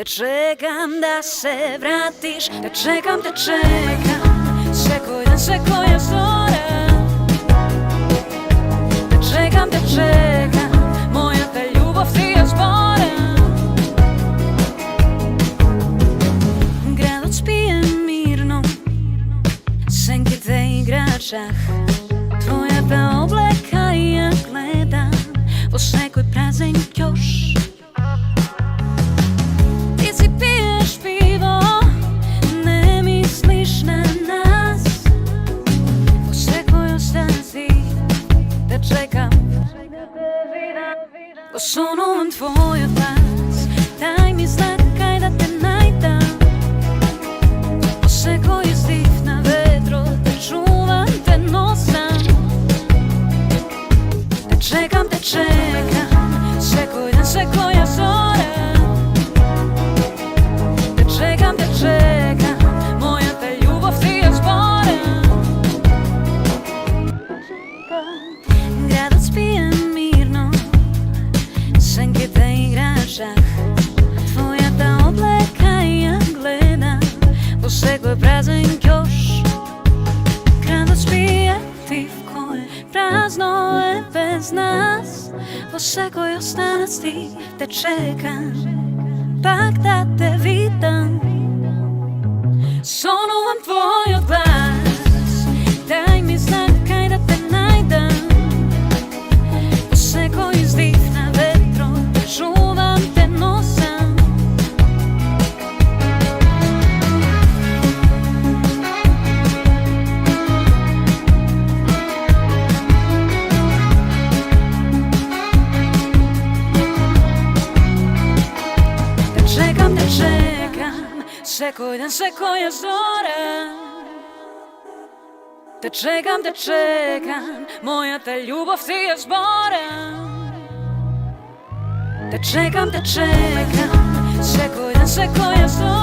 Te čekam da se vratiš, te čekam, sve koja zora. Te čekam, moja te ljubav ti je zbora. Grad spije mirno, senke te igračah, tvoja ta obleka i ja gledam po nekoj prazen još. Ti si piješ pivo, ne misliš na nas, po svekoj ostanci te čekam, ko sonujem tvoj glas, daj mi znak kaj da te najdam, po svekoj izdih na vetru te čuvam, te nosam. Te čekam, sve koja zora. Te čekam, moja te ljubav ti je zbora. Grad spije mirno, senke te igračah, tvoja ta obleka i ja gledam po svekoj prazen još. Grad spije tivko je, prazno je bez nas, po svekoj ostanosti te čekam, pak da te vidim. Sonujem tvoj glas, daj mi znak kaj da te najdam, po svekoj izdih na vetru te čuvam, te nosam. Te čekam, sve koja zora. Te čekam, moja te ljubav ti je zbora. Te čekam, sve koja zora.